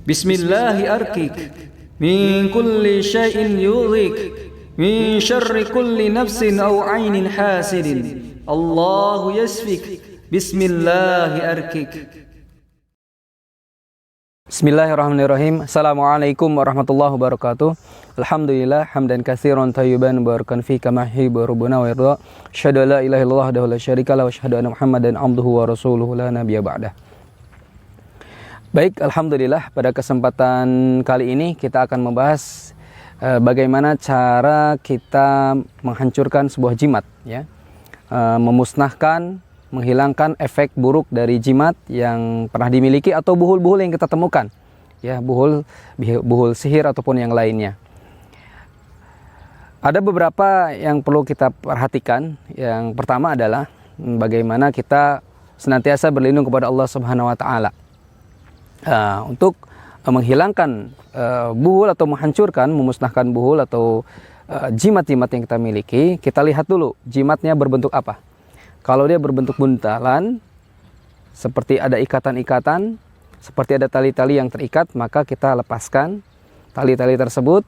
Bismillahi arkik min kulli syai'in yudhik min syarri kulli nafsin aw ainin hasidin. Allahu yasfik. Bismillahi arkik. Bismillahirrahmanirrahim. Assalamualaikum warahmatullahi wabarakatuh. Alhamdulillah hamdan katsiran thayyiban barakan fi kama yuhibbu rabbuna wa yarda. Asyhadu an la ilaha illallah wa la syarika lahu wa asyhadu anna Muhammadan abduhu wa rasuluhu la nabiyya ba'dah. Baik, alhamdulillah pada kesempatan kali ini kita akan membahas bagaimana cara kita menghancurkan sebuah jimat, ya. Memusnahkan, menghilangkan efek buruk dari jimat yang pernah dimiliki atau buhul-buhul yang kita temukan, ya, buhul sihir ataupun yang lainnya. Ada beberapa yang perlu kita perhatikan. Yang pertama adalah bagaimana kita senantiasa berlindung kepada Allah Subhanahu wa taala. Untuk menghilangkan buhul atau menghancurkan, memusnahkan buhul atau jimat-jimat yang kita miliki, kita lihat dulu jimatnya berbentuk apa. Kalau dia berbentuk buntalan, seperti ada ikatan-ikatan, seperti ada tali-tali yang terikat, maka kita lepaskan tali-tali tersebut.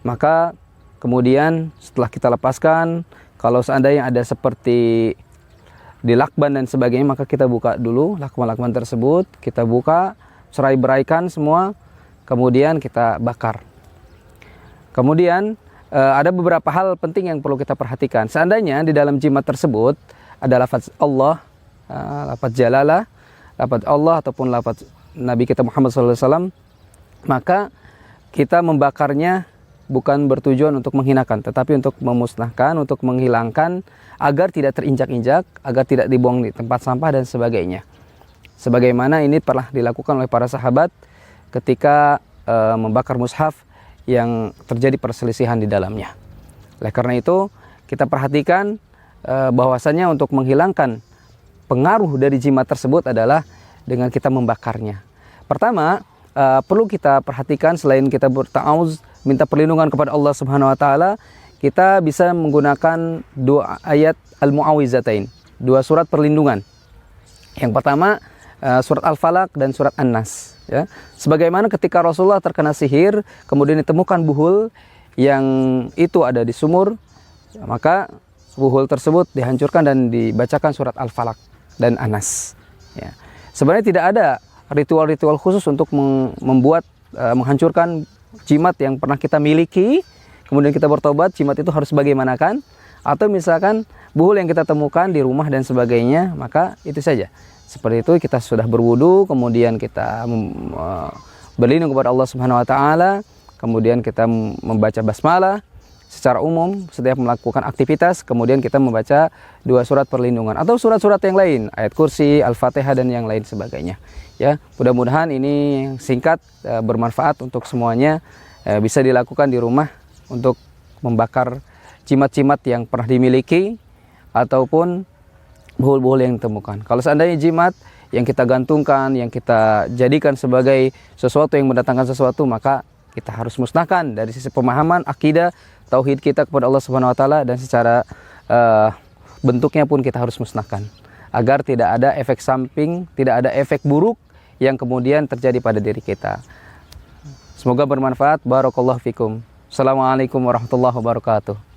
Maka kemudian setelah kita lepaskan, kalau seandainya ada seperti dilakban dan sebagainya, maka kita buka dulu lakban-lakban tersebut, kita buka, serai-beraikan semua, kemudian kita bakar. Kemudian ada beberapa hal penting yang perlu kita perhatikan. Seandainya di dalam jimat tersebut ada lafaz Allah, lafaz jalalah, lafaz Allah ataupun lafaz Nabi kita Muhammad SAW, maka kita membakarnya bukan bertujuan untuk menghinakan, tetapi untuk memusnahkan, untuk menghilangkan, agar tidak terinjak-injak, agar tidak dibuang di tempat sampah dan sebagainya. Sebagaimana ini pernah dilakukan oleh para sahabat ketika membakar mushaf yang terjadi perselisihan di dalamnya. Oleh karena itu, kita perhatikan bahwasanya untuk menghilangkan pengaruh dari jimat tersebut adalah dengan kita membakarnya. Pertama, perlu kita perhatikan, selain kita berta'awuz, minta perlindungan kepada Allah Subhanahu wa taala, kita bisa menggunakan dua ayat al-mu'awizatain, dua surat perlindungan. Yang pertama surat Al-Falaq dan surat An-Nas, ya. Sebagaimana ketika Rasulullah terkena sihir, kemudian ditemukan buhul yang itu ada di sumur, maka buhul tersebut dihancurkan dan dibacakan surat Al-Falaq dan An-Nas, ya. Sebenarnya tidak ada ritual-ritual khusus untuk membuat menghancurkan jimat yang pernah kita miliki, kemudian kita bertobat, jimat itu harus bagaimanakan, atau misalkan buhul yang kita temukan di rumah dan sebagainya, maka itu saja. Seperti itu kita sudah berwudu, kemudian kita berlindung kepada Allah Subhanahu wa taala, kemudian kita membaca basmalah secara umum setiap melakukan aktivitas, kemudian kita membaca dua surat perlindungan atau surat-surat yang lain, ayat kursi, Al-Fatihah dan yang lain sebagainya. Ya, mudah-mudahan ini singkat, bermanfaat untuk semuanya, bisa dilakukan di rumah untuk membakar jimat-jimat yang pernah dimiliki ataupun buhul-buhul yang ditemukan. Kalau seandainya jimat yang kita gantungkan, yang kita jadikan sebagai sesuatu yang mendatangkan sesuatu, maka kita harus musnahkan dari sisi pemahaman, akidah, tauhid kita kepada Allah Subhanahu wa taala, dan secara bentuknya pun kita harus musnahkan agar tidak ada efek samping, tidak ada efek buruk yang kemudian terjadi pada diri kita. Semoga bermanfaat. Barakallahu fikum. Assalamualaikum warahmatullahi wabarakatuh.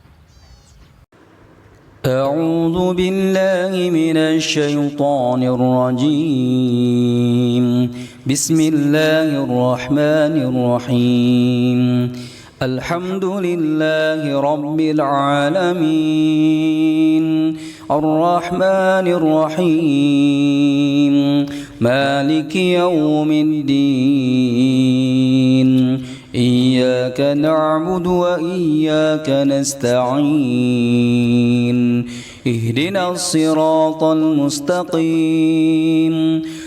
أعوذ بالله من الشيطان الرجيم. بسم الله الرحمن الرحيم. الحمد لله رب العالمين. الرحمن الرحيم. مالك يوم الدين. إياك نعبد وإياك نستعين. اهدنا الصراط المستقيم.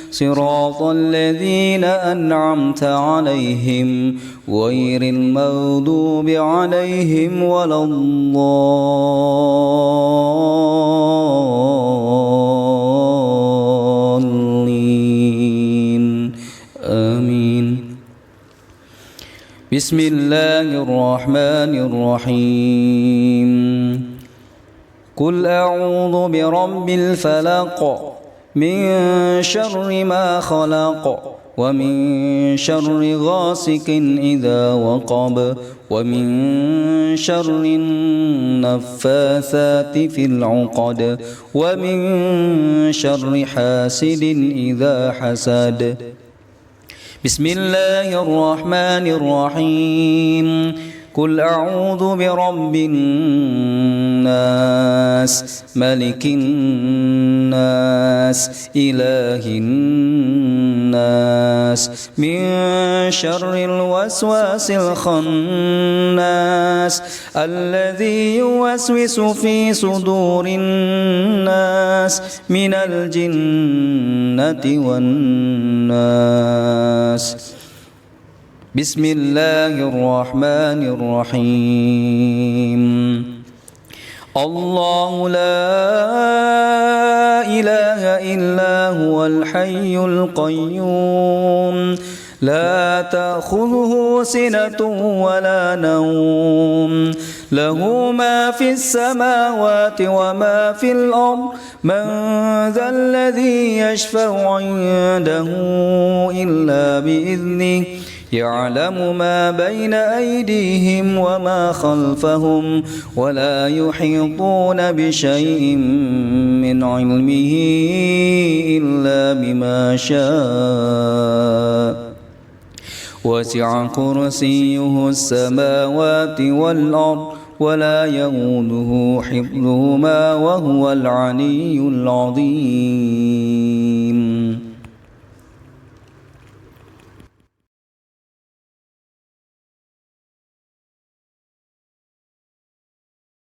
صراط الذين أنعمت عليهم غير المغضوب عليهم ولا الضالين. آمين. بسم الله الرحمن الرحيم. قل أعوذ برب الفلق من شر ما خلق ومن شر غاسق إذا وقب ومن شر النفاثات في العقد ومن شر حاسد إذا حسد. بسم الله الرحمن الرحيم. قل أعوذ برب الناس ملك الناس إله الناس من شر الوسواس الخناس الذي يوسوس في صدور الناس من الجنة والناس. بسم الله الرحمن الرحيم. الله لا إله إلا هو الحي القيوم لا تأخذه سنة ولا نوم له ما في السماوات وما في الأرض من ذا الذي يشفع عنده إلا بإذنه يعلم ما بين أيديهم وما خلفهم ولا يحيطون بشيء من علمه إلا بما شاء وسع كرسيه السماوات والأرض ولا يؤوده حفظهما وهو العلي العظيم.